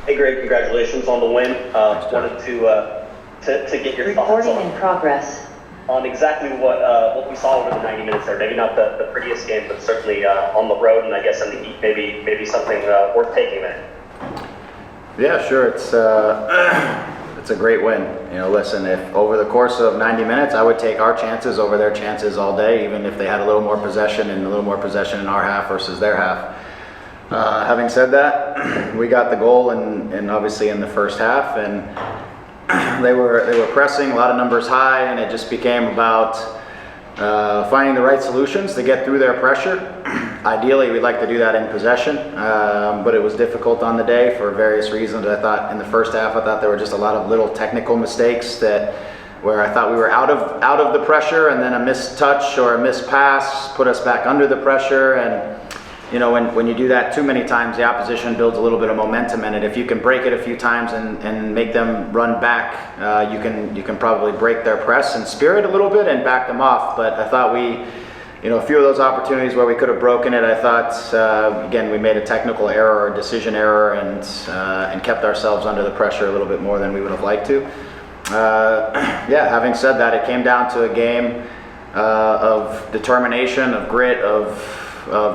Hey Greg, congratulations on the win. Wanted to get your thoughts Recording in progress. on exactly what we saw over the 90 minutes there. Maybe not the prettiest game, but certainly on the road, and I guess in the heat, maybe something worth taking there. Yeah, sure. It's a great win. Listen, if over the course of 90 minutes, I would take our chances over their chances all day, even if they had a little more possession in our half versus their half. Having said that, we got the goal and obviously in the first half, and they were pressing a lot of numbers high, and it just became about finding the right solutions to get through their pressure. Ideally, we'd like to do that in possession, but it was difficult on the day for various reasons. I thought in the first half, there were just a lot of little technical mistakes where I thought we were out of the pressure, and then a missed touch or a missed pass put us back under the pressure. And when you do that too many times, the opposition builds a little bit of momentum in it. If you can break it a few times and make them run back, you can probably break their press and spirit a little bit and back them off. But I thought a few of those opportunities where we could have broken it, I thought, again, we made a technical error or decision error and kept ourselves under the pressure a little bit more than we would have liked to. Having said that, it came down to a game of determination, of grit, of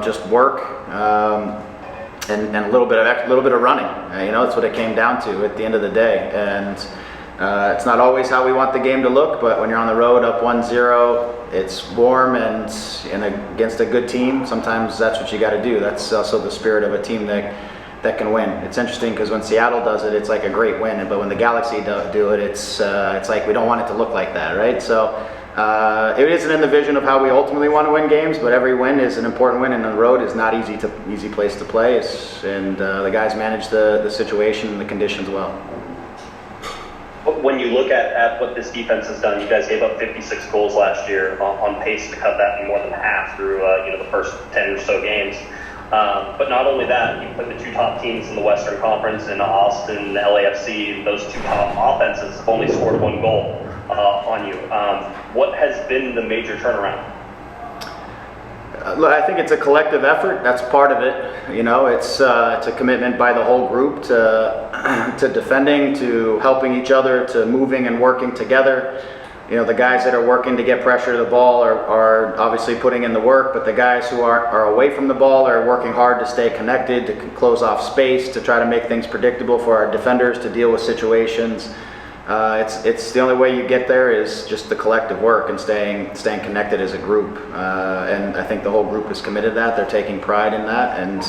just work, and a little bit of running. That's what it came down to at the end of the day. And it's not always how we want the game to look, but when you're on the road up 1-0, it's warm and against a good team, sometimes that's what you got to do. That's also the spirit of a team that can win. It's interesting because when Seattle does it, it's like a great win, but when the Galaxy do it, it's like we don't want it to look like that, right? So it isn't in the vision of how we ultimately want to win games, but every win is an important win, and the road is not easy place to play. And the guys manage the situation and the conditions well. When you look at what this defense has done, you guys gave up 56 goals last year, on pace to cut that in more than half through the first 10 or so games. But not only that, you put the two top teams in the Western Conference in Austin, the LAFC. Those two top offenses have only scored one goal on you. What has been the major turnaround? Look, I think it's a collective effort. That's part of it. It's a commitment by the whole group to defending, to helping each other, to moving and working together. The guys that are working to get pressure to the ball are obviously putting in the work, but the guys who are away from the ball are working hard to stay connected, to close off space, to try to make things predictable for our defenders to deal with situations. It's the only way you get there is just the collective work and staying connected as a group. And I think the whole group is committed to that. They're taking pride in that, and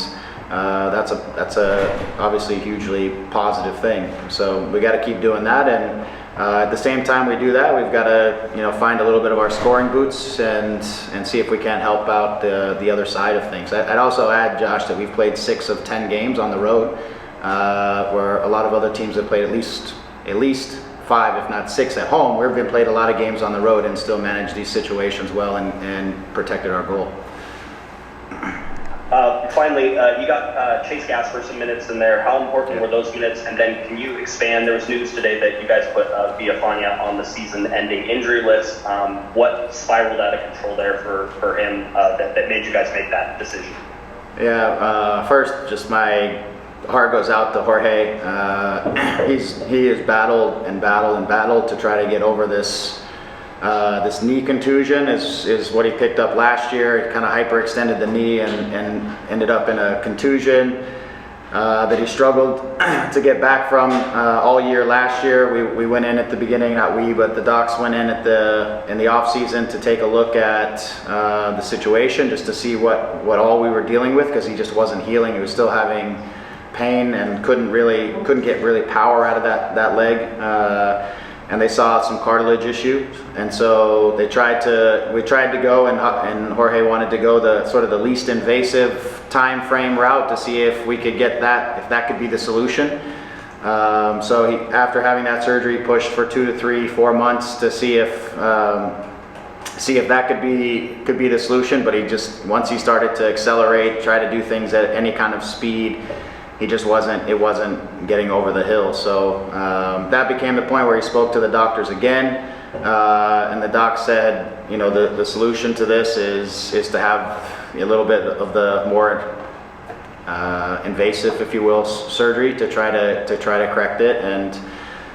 that's a obviously hugely positive thing. So we got to keep doing that, and at the same time we do that, we've got to find a little bit of our scoring boots and see if we can't help out the other side of things. I'd also add, Josh, that we've played 6 of 10 games on the road, where a lot of other teams have played at least 5, if not 6 at home. We've been played a lot of games on the road and still managed these situations well and protected our goal. Finally, you got Chase Gasper some minutes in there. How important were those minutes? And then can you expand? There was news today that you guys put Vanney on the season-ending injury list. What spiraled out of control there for him that made you guys make that decision? Yeah, first, just my heart goes out to Jorge. He has battled to try to get over this knee contusion. Is what he picked up last year. He kind of hyperextended the knee and ended up in a contusion that he struggled to get back from all year last year. We went in at the beginning, not we, but the docs went in in the off season to take a look at the situation, just to see what all we were dealing with, because he just wasn't healing. He was still having pain and couldn't get really power out of that leg, and they saw some cartilage issues, and so we tried to go, and Jorge wanted to go the sort of the least invasive time frame route to see if we could get that, if that could be the solution. So he, after having that surgery, pushed for 2 to 3, 4 months to see if that could be the solution. But he just, once he started to accelerate, try to do things at any kind of speed, it wasn't getting over the hill. So that became the point where he spoke to the doctors again, and the doc said, the solution to this is to have a little bit of the more invasive, if you will, surgery to try to correct it. And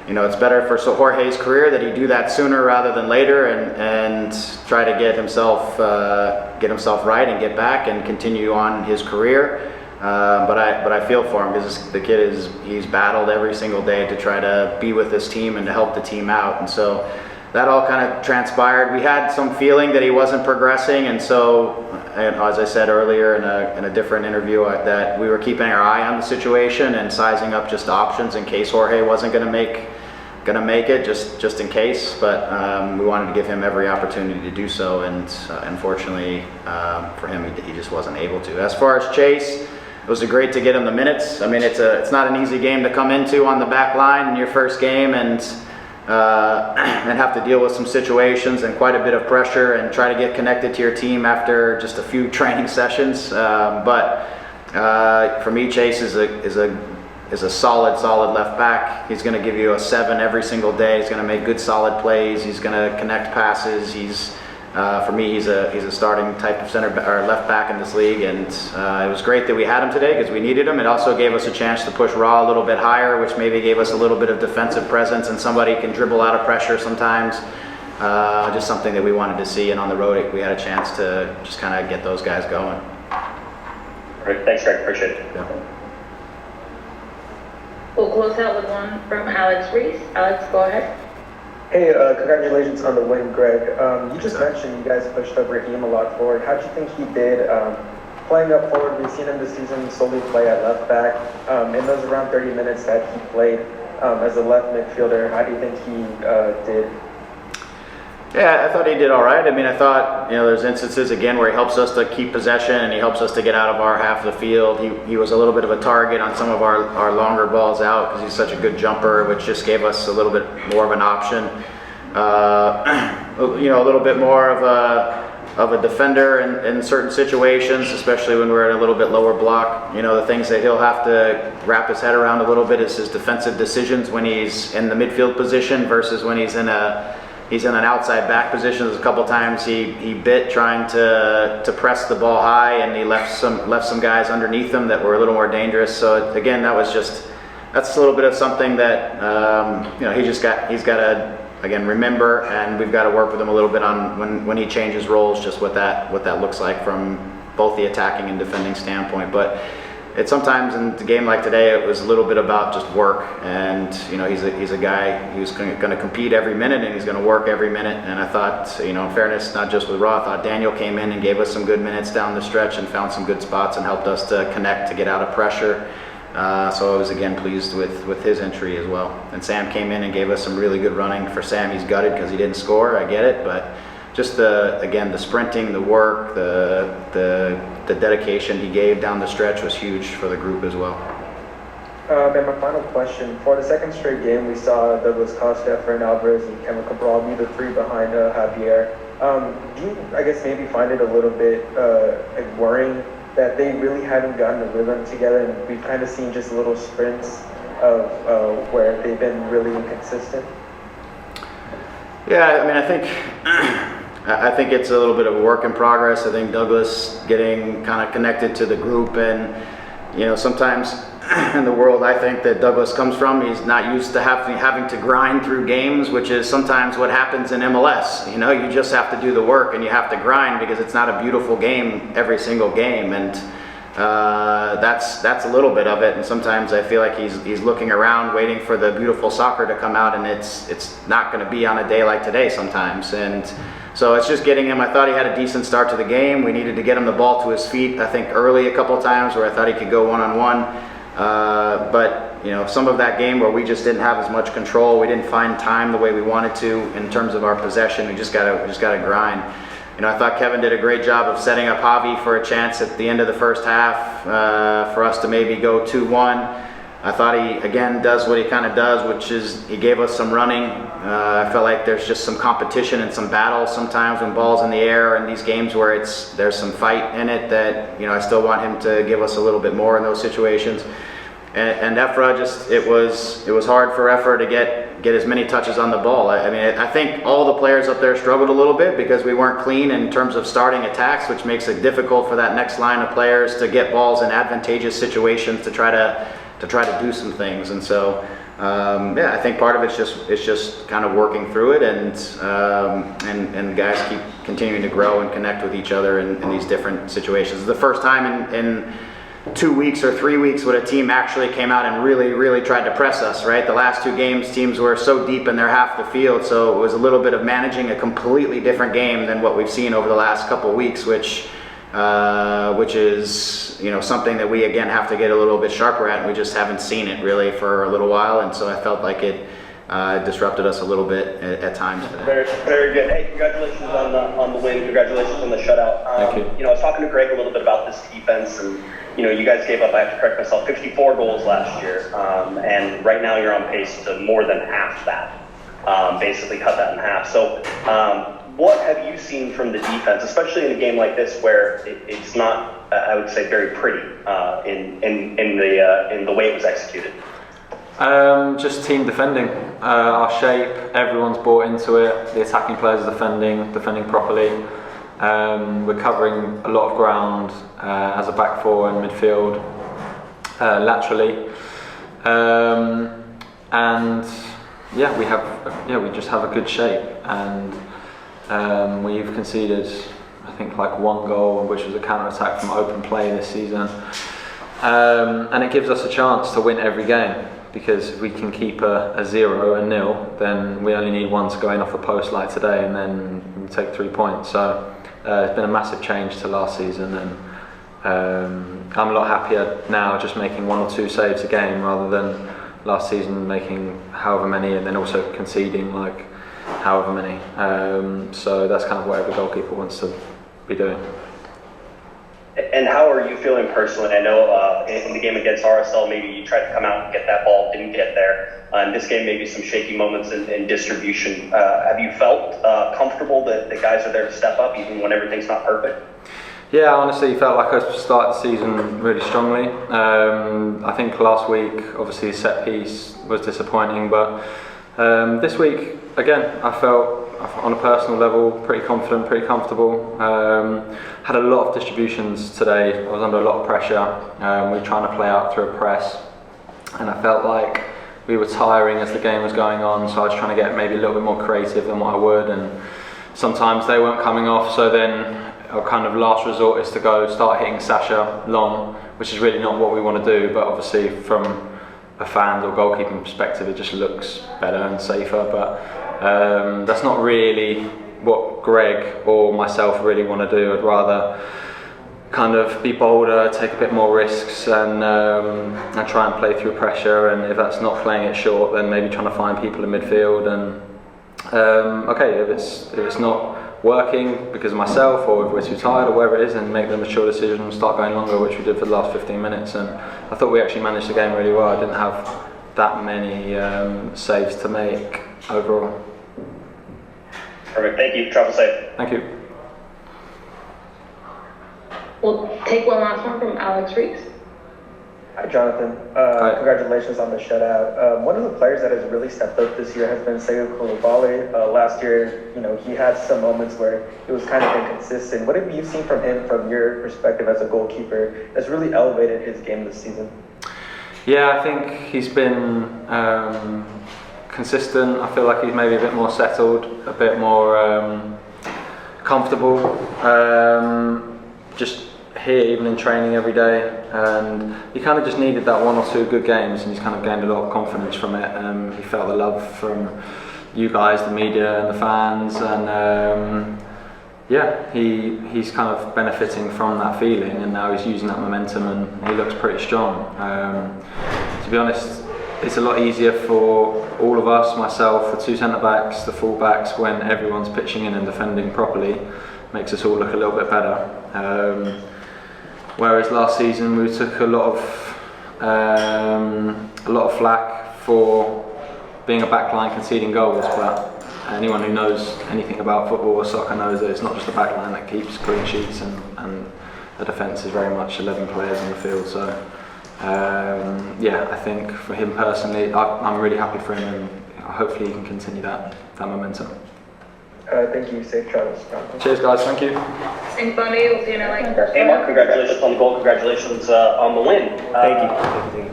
it's better for Jorge's career that he do that sooner rather than later, and try to get himself right and get back and continue on his career. But I feel for him, because the kid he's battled every single day to try to be with this team and to help the team out. And so that all kind of transpired. We had some feeling that he wasn't progressing, and so, as I said earlier in a different interview, that we were keeping our eye on the situation and sizing up just options in case Jorge wasn't going to make it, just in case. But we wanted to give him every opportunity to do so, and unfortunately for him, he just wasn't able to. As far as Chase, it was great to get him the minutes. I mean, it's not an easy game to come into on the back line in your first game, and have to deal with some situations and quite a bit of pressure and try to get connected to your team after just a few training sessions. But for me, Chase is a solid left back. He's going to give you a 7 every single day. He's going to make good solid plays. He's going to connect passes. For me, he's a starting type of left back in this league, and it was great that we had him today because we needed him. It also gave us a chance to push Raw a little bit higher, which maybe gave us a little bit of defensive presence, and somebody can dribble out of pressure sometimes. Just something that we wanted to see, and on the road we had a chance to just kind of get those guys going. Great, thanks, Greg. Appreciate it. Yeah. We'll close out with one from Alex Reese. Alex, go ahead. Hey, congratulations on the win, Greg. You just mentioned you guys pushed up Raheem a lot forward. How do you think he did playing up forward? We've seen him this season solely play at left back. In those around 30 minutes that he played as a left midfielder, how do you think he did? Yeah, I thought he did all right. I mean, I thought, there's instances, again, where he helps us to keep possession and he helps us to get out of our half of the field. He was a little bit of a target on some of our longer balls out because he's such a good jumper, which just gave us a little bit more of an option. A little bit more of a defender in certain situations, especially when we're at a little bit lower block. The things that he'll have to wrap his head around a little bit is his defensive decisions when he's in the midfield position versus when he's in an outside back position. There's a couple times he bit trying to press the ball high, and he left some guys underneath him that were a little more dangerous. So again, that's a little bit of something that he's got to again remember, and we've got to work with him a little bit on when he changes roles, just what that looks like from both the attacking and defending standpoint. But it's sometimes in the game like today, it was a little bit about just work, and he's a guy who's going to compete every minute, and he's going to work every minute. And I thought, in fairness, not just with Raw, I thought Daniel came in and gave us some good minutes down the stretch and found some good spots and helped us to connect to get out of pressure. So I was again pleased with his entry as well. And Sam came in and gave us some really good running. For Sam, he's gutted because he didn't score. I get it, but just the sprinting, the work, the dedication he gave down the stretch was huge for the group as well. And my final question, for the second straight game, we saw Douglas Costa, Fern Alvarez, and Kevin Cabral be the three behind Javier. Do you, I guess, maybe find it a little bit worrying that they really haven't gotten a rhythm together, and we've kind of seen just little sprints of where they've been really inconsistent? Yeah, I mean, I think it's a little bit of a work in progress. I think Douglas getting kind of connected to the group, and sometimes in the world I think that Douglas comes from, he's not used to having to grind through games, which is sometimes what happens in MLS. You just have to do the work and you have to grind because it's not a beautiful game every single game, and that's a little bit of it. And sometimes I feel like he's looking around waiting for the beautiful soccer to come out, and it's not going to be on a day like today sometimes. And so it's just getting him. I thought he had a decent start to the game. We needed to get him the ball to his feet, I think, early a couple of times where I thought he could go one-on-one. But some of that game where we just didn't have as much control, we didn't find time the way we wanted to in terms of our possession. We just gotta grind. I thought Kevin did a great job of setting up Javi for a chance at the end of the first half for us to maybe go 2-1. I thought he again does what he kind of does, which is he gave us some running. I felt like there's just some competition and some battle sometimes when ball's in the air, and these games where there's some fight in it that I still want him to give us a little bit more in those situations. and Efra it was hard for Efra to get as many touches on the ball. I mean, I think all the players up there struggled a little bit because we weren't clean in terms of starting attacks, which makes it difficult for that next line of players to get balls in advantageous situations to try to do some things. And so I think part of it's just kind of working through it, and guys keep continuing to grow and connect with each other in these different situations. It's the first time in 2 weeks or 3 weeks when a team actually came out and really tried to press us, right? The last 2 games, teams were so deep in their half the field, so it was a little bit of managing a completely different game than what we've seen over the last couple of weeks, which is something that we again have to get a little bit sharper at, and we just haven't seen it really for a little while, and so I felt like it disrupted us a little bit at times today. Very, very good. Hey, congratulations on the win. Congratulations on the shutout. Thank you. I was talking to Greg a little bit about this defense, and you guys gave up, I have to correct myself, 54 goals last year, and right now you're on pace to more than half that. Basically cut that in half. So what have you seen from the defense, especially in a game like this where it's not, I would say, very pretty in the way it was executed? Just team defending. Our shape, everyone's bought into it. The attacking players are defending properly. We're covering a lot of ground as a back four and midfield, laterally, and we just have a good shape, and we've conceded, I think, like 1 goal, which was a counter-attack from open play this season, and it gives us a chance to win every game, because if we can keep a 0, a 0, then we only need 1 to go in off the post like today, and then we take 3 points. So it's been a massive change to last season, and I'm a lot happier now just making 1 or 2 saves a game rather than last season making however many and then also conceding like however many. So that's kind of what every goalkeeper wants to be doing. And how are you feeling personally? I know in the game against RSL, maybe you tried to come out and get that ball, didn't get there. In this game, maybe some shaky moments in distribution. Have you felt comfortable that the guys are there to step up even when everything's not perfect? Yeah, I honestly felt like I started the season really strongly. I think last week, obviously, set piece was disappointing, but this week, again, I felt on a personal level pretty confident, pretty comfortable. Had a lot of distributions today. I was under a lot of pressure. We were trying to play out through a press, and I felt like we were tiring as the game was going on, so I was trying to get maybe a little bit more creative than what I would, and sometimes they weren't coming off, so then our kind of last resort is to go start hitting Sasha long, which is really not what we want to do, but obviously from a fan or goalkeeping perspective it just looks better and safer, but that's not really what Greg or myself really want to do. I'd rather kind of be bolder, take a bit more risks, and try and play through pressure, and if that's not playing it short, then maybe trying to find people in midfield, and if it's not working because of myself, or if we're too tired or whatever it is, and make the mature decision and start going longer, which we did for the last 15 minutes. And I thought we actually managed the game really well. I didn't have that many saves to make overall. Perfect. Thank you. Travel safe. Thank you. We'll take one last one from Alex Reese. Hi, Jonathan. Hi. Congratulations on the shutout. One of the players that has really stepped up this year has been Segu Koulibaly. Last year, he had some moments where it was kind of inconsistent. What have you seen from him, from your perspective as a goalkeeper, that's really elevated his game this season? Yeah, I think he's been consistent. I feel like he's maybe a bit more settled, a bit more comfortable. Just here, even in training every day, and he kind of just needed that 1 or 2 good games, and he's kind of gained a lot of confidence from it. He felt the love from you guys, the media and the fans, and he's kind of benefiting from that feeling, and now he's using that momentum, and he looks pretty strong. To be honest, it's a lot easier for all of us, myself, the 2 centre-backs, the full-backs, when everyone's pitching in and defending properly. Makes us all look a little bit better. Whereas last season we took a lot of flack for being a backline conceding goals, but anyone who knows anything about football or soccer knows that it's not just the backline that keeps clean sheets, and the defence is very much 11 players on the field. So Yeah, I think for him personally, I'm really happy for him, and hopefully he can continue that momentum. Thank you. Safe travels. Cheers, guys. Thank you. Thanks, Vanney. We'll see you in LA. Hey, Mark, congratulations on the goal. Congratulations on the win. Thank you.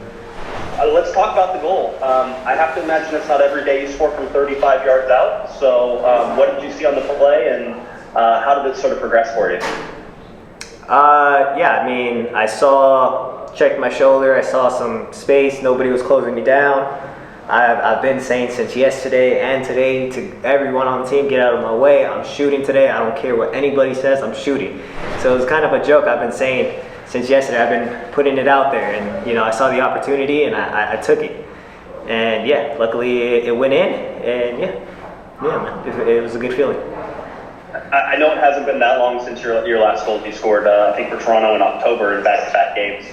Let's talk about the goal. I have to imagine it's not every day you score from 35 yards out. So what did you see on the play, and how did it sort of progress for you? Yeah, I mean, checked my shoulder, I saw some space, nobody was closing me down. I've been saying since yesterday and today to everyone on the team, get out of my way. I'm shooting today. I don't care what anybody says, I'm shooting. So it's kind of a joke I've been saying since yesterday. I've been putting it out there, and I saw the opportunity and I took it. And yeah, luckily it went in, and yeah, man, it was a good feeling. I know it hasn't been that long since your last goal you scored, I think for Toronto in October in back-to-back games.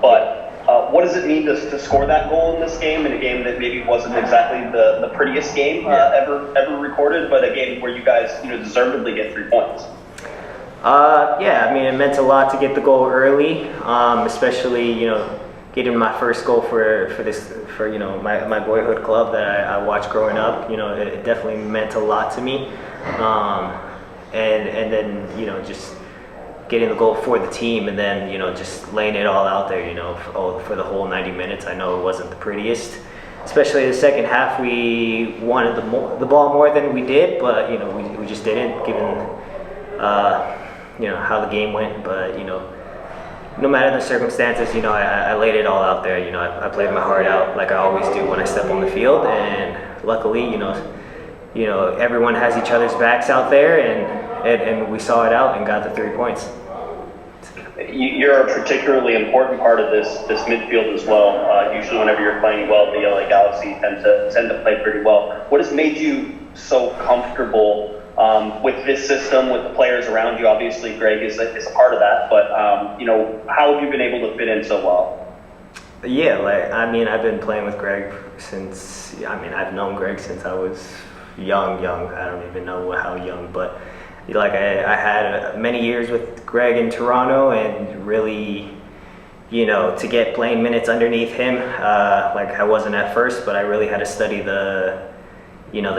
But what does it mean to score that goal in this game, in a game that maybe wasn't exactly the prettiest game ever recorded, but a game where you guys deservedly get 3 points? Yeah, I mean, it meant a lot to get the goal early, especially getting my first goal for my boyhood club that I watched growing up. It definitely meant a lot to me, and then just getting the goal for the team, and then just laying it all out there for the whole 90 minutes. I know it wasn't the prettiest, especially the second half. We wanted the ball more than we did, but we just didn't, given how the game went. But no matter the circumstances, I laid it all out there. I played my heart out like I always do when I step on the field, and luckily everyone has each other's backs out there, and we saw it out and got the 3 points. You're a particularly important part of this midfield as well. Usually whenever you're playing well, the LA Galaxy tend to play pretty well. What has made you so comfortable with this system, with the players around you? Obviously Greg is a part of that, but how have you been able to fit in so well? Yeah, I've been playing with Greg since, I've known Greg since I was young. I don't even know how young, but I had many years with Greg in Toronto, and really, to get playing minutes underneath him, I wasn't at first, but I really had to study the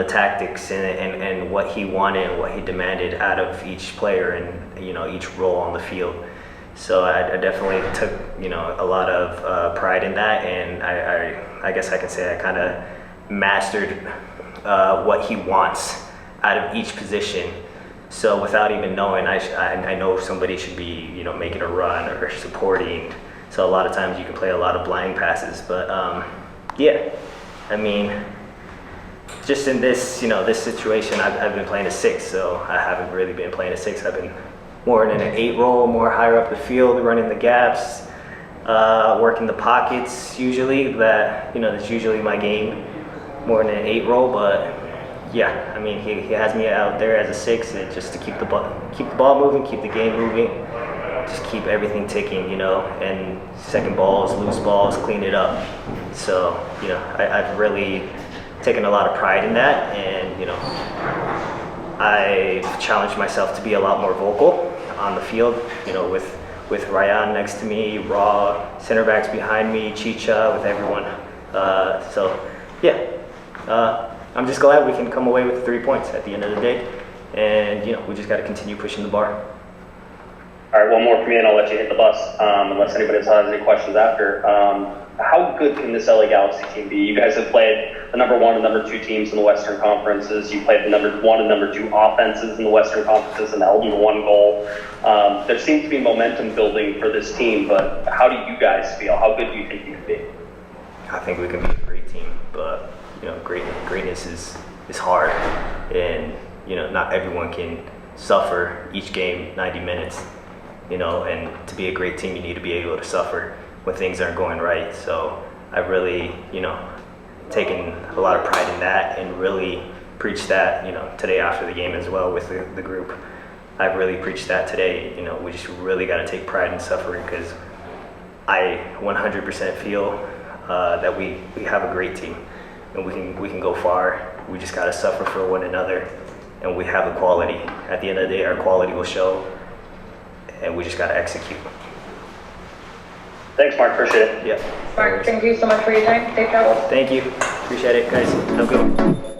tactics and what he wanted and what he demanded out of each player and, each role on the field. So I definitely took, a lot of pride in that, and I guess I can say I kind of mastered what he wants out of each position. So without even knowing, I know somebody should be, making a run or supporting. So a lot of times you can play a lot of blind passes, but yeah, just in this, this situation, I've been playing a 6, so I haven't really been playing a 6. I've been more in an 8 role, more higher up the field, running the gaps, working the pockets usually. That's usually my game, more in an 8 role, but yeah, he has me out there as a 6, and just to keep the ball moving, keep the game moving, just keep everything ticking, and second balls, loose balls, clean it up. So, I've really taken a lot of pride in that, and I've challenged myself to be a lot more vocal on the field, with Ryan next to me, Raw, center backs behind me, Chicha, with everyone. So yeah, I'm just glad we can come away with the 3 points at the end of the day, and we just got to continue pushing the bar. All right, one more from me, and I'll let you hit the bus, unless anybody else has any questions after. How good can this LA Galaxy team be? You guys have played the number 1 and number 2 teams in the Western Conferences. You played the number 1 and number 2 offenses in the Western Conferences and held them to 1 goal. There seems to be momentum building for this team, but how do you guys feel? How good do you think you can be? I think we can be a great team, but greatness is hard, and not everyone can suffer each game 90 minutes. And to be a great team, you need to be able to suffer when things aren't going right. So I've really, taken a lot of pride in that, and really preached that, today after the game as well with the group. I've really preached that today. We just really got to take pride in suffering, because I 100% feel that we have a great team, and we can go far. We just got to suffer for one another, and we have the quality. At the end of the day, our quality will show, and we just got to execute. Thanks, Mark. Appreciate it. Yeah. Mark, thank you so much for your time. Safe travels. Thank you. Appreciate it, guys. Have a good one.